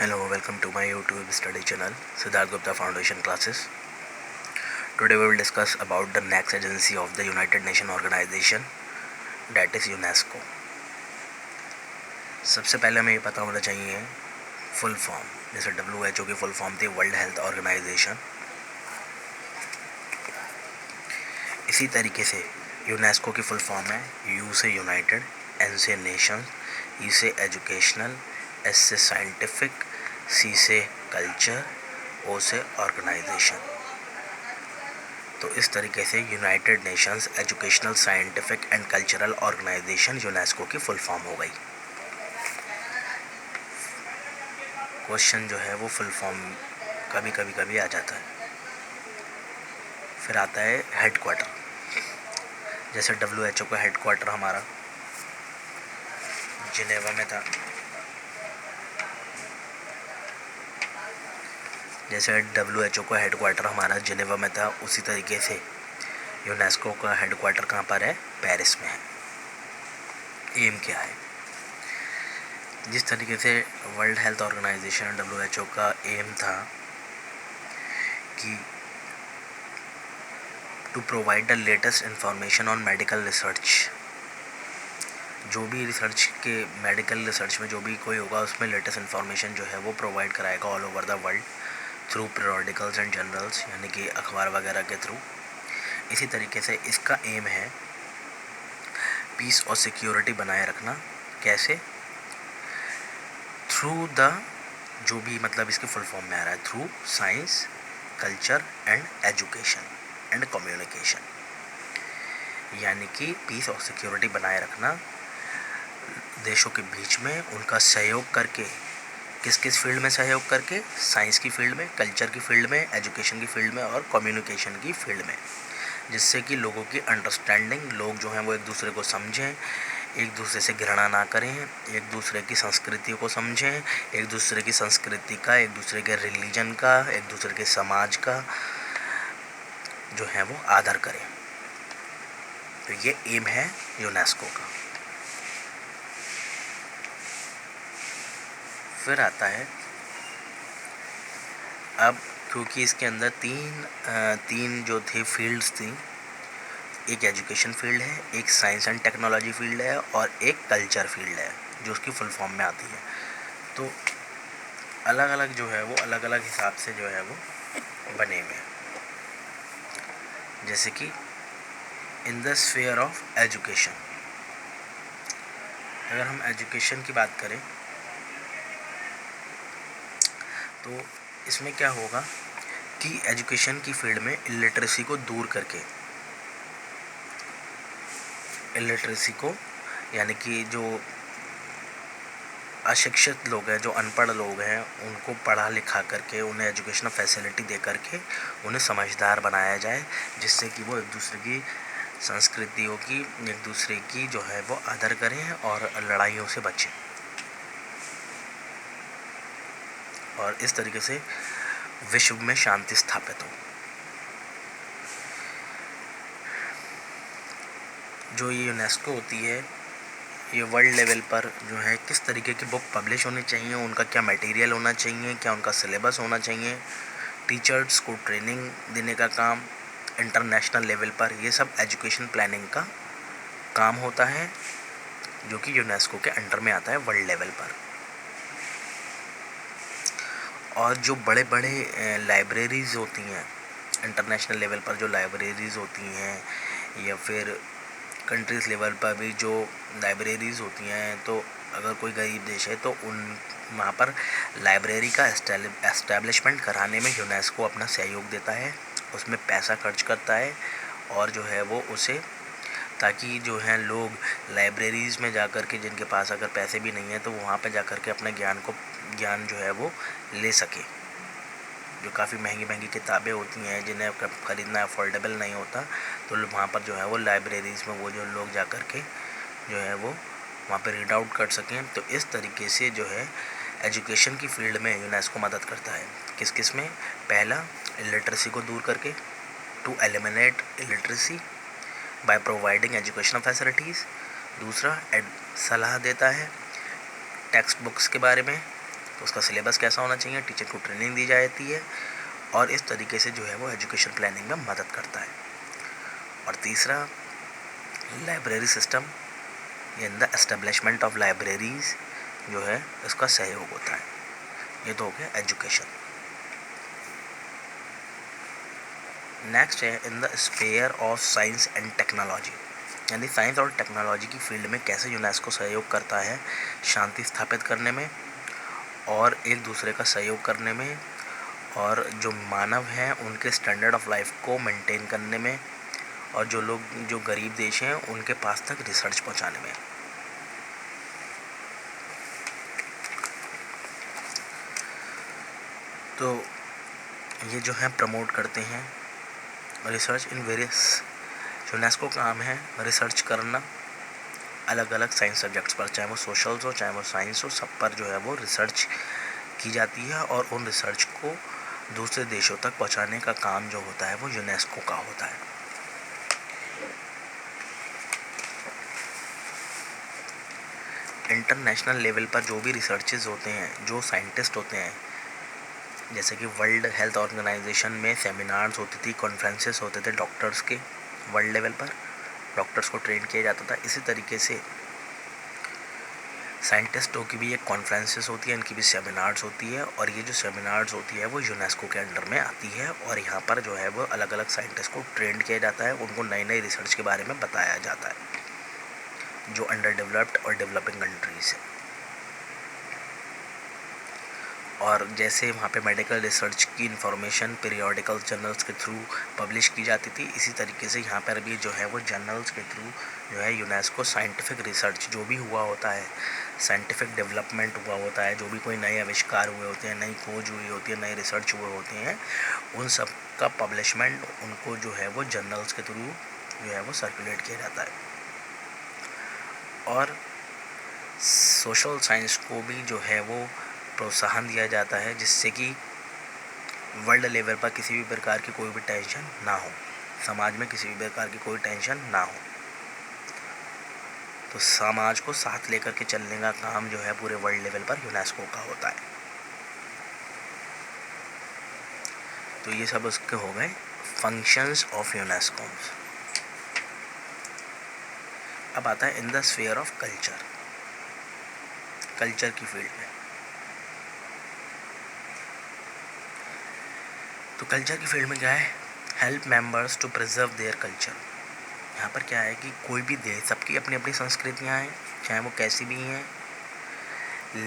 Hello, welcome to my YouTube study channel, Siddharth Gupta Foundation Classes. Today we will discuss about the next agency of the United Nations Organization, that is UNESCO. सबसे पहले हमें ये पता होना चाहिए full form, जैसे WHO की full form थी वर्ल्ड हेल्थ ऑर्गेनाइजेशन। इसी तरीके से यूनेस्को की फुल फॉर्म है यू से यूनाइटेड, एन से नेशन, ई से एजुकेशनल, एस से साइंटिफिक, सी से कल्चर, ओ से ऑर्गेनाइजेशन। तो इस तरीके से united nations educational, scientific and cultural organisation UNESCO की फुल फॉर्म हो गई। क्वेश्चन जो है वो फुल फॉर्म कभी आ जाता है। फिर आता है हेडक्वार्टर। जैसे WHO का हेडक्वार्टर हमारा जिनेवा में था, जैसे WHO का हेडक्वार्टर हमारा जिनेवा में था, उसी तरीके से यूनेस्को का हेडक्वार्टर कहाँ पर है? पेरिस में है। एम क्या है? जिस तरीके से वर्ल्ड हेल्थ ऑर्गेनाइजेशन WHO का एम था कि to provide the latest information on medical research, जो भी रिसर्च के मेडिकल रिसर्च में जो भी कोई होगा उसमें लेटेस्ट इन्फॉर्मेशन जो है वो प्रोवाइड कराएगा all over the world through periodicals and journals, यानी कि अखबार वगैरह के थ्रू। इसी तरीके से इसका एम है पीस और सिक्योरिटी बनाए रखना। कैसे? थ्रू द, जो भी मतलब इसके फुल फॉर्म में आ रहा है, through science, culture and education and communication, यानी कि पीस और सिक्योरिटी बनाए रखना देशों के बीच में, उनका सहयोग करके। किस किस फील्ड में सहयोग करके? साइंस की फील्ड में, कल्चर की फील्ड में, एजुकेशन की फील्ड में और कम्युनिकेशन की फील्ड में, जिससे कि लोगों की अंडरस्टैंडिंग, लोग जो हैं वो एक दूसरे को समझें, एक दूसरे से घृणा ना करें, एक दूसरे की संस्कृति को समझें, एक दूसरे की संस्कृति का, एक दूसरे के रिलीजन का, एक दूसरे के समाज का जो है वो आदर करें। तो ये एम है यूनेस्को का। फिर आता है, अब क्योंकि इसके अंदर तीन जो थे फील्ड्स थी, एक एजुकेशन फील्ड है, एक साइंस एंड टेक्नोलॉजी फील्ड है और एक कल्चर फील्ड है, जो उसकी फुल फॉर्म में आती है। तो अलग अलग जो है वो अलग अलग हिसाब से जो है वो बने हुए हैं। जैसे कि इन द स्फीयर ऑफ एजुकेशन, अगर हम एजुकेशन की बात करें तो इसमें क्या होगा कि एजुकेशन की फील्ड में इलिटरेसी को दूर करके, इलिटरेसी को यानी कि जो अशिक्षित लोग हैं, जो अनपढ़ लोग हैं, उनको पढ़ा लिखा करके, उन्हें एजुकेशनल फैसिलिटी दे करके उन्हें समझदार बनाया जाए, जिससे कि वो एक दूसरे की संस्कृतियों की, एक दूसरे की जो है वो आदर करें और लड़ाइयों से बचें। और इस तरीके से विश्व में शांति स्थापित हो। जो ये यूनेस्को होती है, ये वर्ल्ड लेवल पर जो है किस तरीके की बुक पब्लिश होनी चाहिए, उनका क्या मटेरियल होना चाहिए, क्या उनका सिलेबस होना चाहिए, टीचर्स को ट्रेनिंग देने का काम इंटरनेशनल लेवल पर, ये सब एजुकेशन प्लानिंग का काम होता है, जो कि यूनेस्को के अंडर में आता है वर्ल्ड लेवल पर। और जो बड़े बड़े लाइब्रेरीज़ होती हैं इंटरनेशनल लेवल पर, जो लाइब्रेरीज़ होती हैं या फिर कंट्रीज़ लेवल पर भी जो लाइब्रेरीज़ होती हैं, तो अगर कोई गरीब देश है तो वहाँ पर लाइब्रेरी का एस्टैब्लिशमेंट कराने में यूनेस्को अपना सहयोग देता है, उसमें पैसा खर्च करता है और जो है वो उसे, ताकि जो है लोग लाइब्रेरीज़ में जाकर के, जिनके पास अगर पैसे भी नहीं हैं तो वहाँ पर जाकर के अपने ज्ञान जो है वो ले सके। जो काफ़ी महंगी किताबें होती हैं जिन्हें ख़रीदना अफोर्डेबल नहीं होता, तो वहाँ पर जो है वो लाइब्रेरीज़ में वो जो लोग जा कर के जो है वो वहाँ पे रीड आउट कर सकें। तो इस तरीके से जो है एजुकेशन की फील्ड में यूनेस्को मदद करता है। किस किस में? पहला, इलिटरेसी को दूर करके, to eliminate illiteracy by providing educational facilities. दूसरा, सलाह देता है टेक्स्ट बुक्स के बारे में, तो उसका सिलेबस कैसा होना चाहिए, टीचर को ट्रेनिंग दी जाती है और इस तरीके से जो है वो एजुकेशन प्लानिंग में मदद करता है। और तीसरा, library system in the establishment of libraries जो है इसका सहयोग होता है। ये तो हो गया एजुकेशन। नेक्स्ट है in the sphere of science and technology, यानी साइंस और टेक्नोलॉजी की फील्ड में कैसे यूनेस्को सहयोग करता है शांति स्थापित करने में और एक दूसरे का सहयोग करने में, और जो मानव हैं उनके स्टैंडर्ड ऑफ लाइफ को मेंटेन करने में, और जो गरीब देश हैं उनके पास तक रिसर्च पहुंचाने में। तो ये जो है प्रमोट करते हैं रिसर्च इन वेरियस, यूनेस्को का काम है रिसर्च करना अलग अलग साइंस सब्जेक्ट्स पर, चाहे वो सोशल्स हो चाहे वो साइंस हो, सब पर जो है वो रिसर्च की जाती है और उन रिसर्च को दूसरे देशों तक पहुंचाने का काम जो होता है वो यूनेस्को का होता है। इंटरनेशनल लेवल पर जो भी रिसर्चेज होते हैं, जो साइंटिस्ट होते हैं, जैसे कि वर्ल्ड हेल्थ ऑर्गेनाइजेशन में सेमिनार्स होती थी, कॉन्फ्रेंसेस होते थे डॉक्टर्स के, वर्ल्ड लेवल पर डॉक्टर्स को ट्रेन किया जाता था। इसी तरीके से साइंटिस्टों की भी एक कॉन्फ्रेंसेस होती है, इनकी भी सेमिनार्स होती है, और ये जो सेमिनार्स होती है वो यूनेस्को के अंडर में आती है और यहाँ पर जो है वो अलग अलग साइंटिस्ट को ट्रेन किया जाता है, उनको नई नई रिसर्च के बारे में बताया जाता है जो अंडर डेवलप्ड और डेवलपिंग कंट्रीज है। और जैसे वहाँ पे मेडिकल रिसर्च की इन्फॉर्मेशन पीरियोडिकल जर्नल्स के थ्रू पब्लिश की जाती थी, इसी तरीके से यहाँ पर भी जो है वो जर्नल्स के थ्रू जो है यूनेस्को साइंटिफिक रिसर्च जो भी हुआ होता है, साइंटिफिक डेवलपमेंट हुआ होता है, जो भी कोई नए आविष्कार हुए होते हैं, नई खोज हुई होती है, नई रिसर्च हुए होते हैं, उन सब का पब्लिशमेंट उनको जो है वो जर्नल्स के थ्रू जो है वो सर्कुलेट किया जाता है। और सोशल साइंस को भी जो है वो प्रोत्साहन दिया जाता है, जिससे कि वर्ल्ड लेवल पर किसी भी प्रकार की कोई भी टेंशन ना हो, समाज में किसी भी प्रकार की कोई टेंशन ना हो। तो समाज को साथ लेकर के चलने का काम जो है पूरे वर्ल्ड लेवल पर यूनेस्को का होता है। तो ये सब उसके हो गए फंक्शंस ऑफ यूनेस्को। अब आता है in the sphere of culture, culture की फील्ड में। तो कल्चर की फील्ड में क्या है, help members to preserve their culture. यहाँ पर क्या है कि कोई भी देश, सबकी अपनी अपनी संस्कृतियाँ हैं, चाहे वो कैसी भी हैं,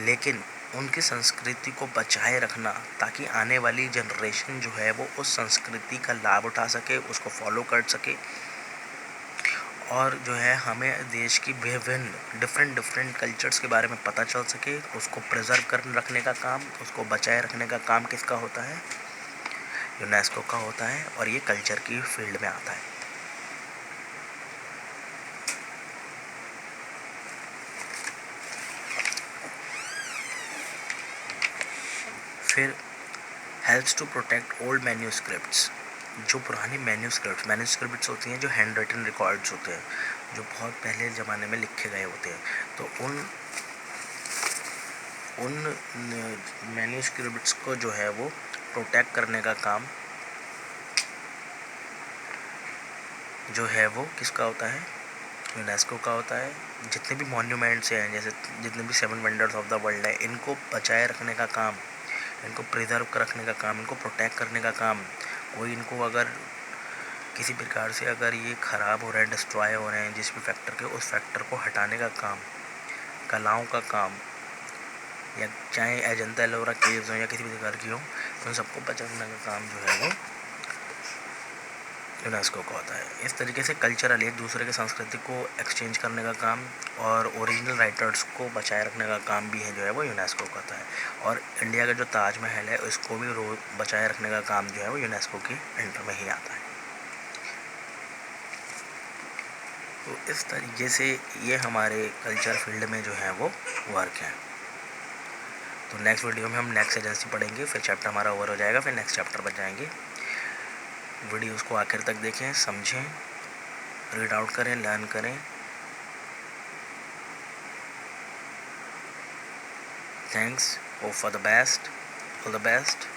लेकिन उनकी संस्कृति को बचाए रखना ताकि आने वाली जनरेशन जो है वो उस संस्कृति का लाभ उठा सके, उसको फॉलो कर सके, और जो है हमें देश की विभिन्न डिफरेंट कल्चर्स के बारे में पता चल सके, उसको प्रिजर्व कर रखने का काम, उसको बचाए रखने का काम किसका होता है, यूनेस्को का होता है, और ये कल्चर की फील्ड में आता है। फिर helps to protect old manuscripts, जो पुरानी मैन्यूस्क्रिप्ट्स होती हैं, जो हैंड रिटन रिकॉर्ड्स होते हैं, जो बहुत पहले ज़माने में लिखे गए होते हैं, तो उन मैन्यूस्क्रिप्ट्स को जो है वो प्रोटेक्ट करने का काम जो है वो किसका होता है, यूनेस्को का होता है। जितने भी मॉन्यूमेंट्स हैं, जैसे जितने भी 7 वंडर्स ऑफ द वर्ल्ड है, इनको बचाए रखने का काम, इनको प्रिजर्व रखने का काम, इनको प्रोटेक्ट करने का काम, कोई इनको अगर किसी प्रकार से अगर ये ख़राब हो रहे हैं, डिस्ट्रॉय हो रहे हैं जिस भी फैक्टर के, उस फैक्टर को हटाने का काम, कलाओं का काम, या चाहे अजंता एलोरा केव्स हो या किसी भी प्रकार की हो, तो उन सबको बचाने का काम जो है वो यूनेस्को का होता है। इस तरीके से कल्चरल एक दूसरे के संस्कृति को एक्सचेंज करने का काम और ओरिजिनल राइटर्स को बचाए रखने का काम भी है जो है वो यूनेस्को का होता है। और इंडिया का जो ताजमहल है उसको भी बचाए रखने का काम जो है वो यूनेस्को के अंडर में ही आता है। तो इस तरीके से ये हमारे कल्चर फील्ड में जो है वो वर्क है। तो नेक्स्ट वीडियो में हम नेक्स्ट एजेंसी पढ़ेंगे, फिर चैप्टर हमारा ओवर हो जाएगा, फिर नेक्स्ट चैप्टर पर जाएंगे। वीडियोस को आखिर तक देखें, समझें, रीड आउट करें, लर्न करें। Thanks, hope for the best, all the best.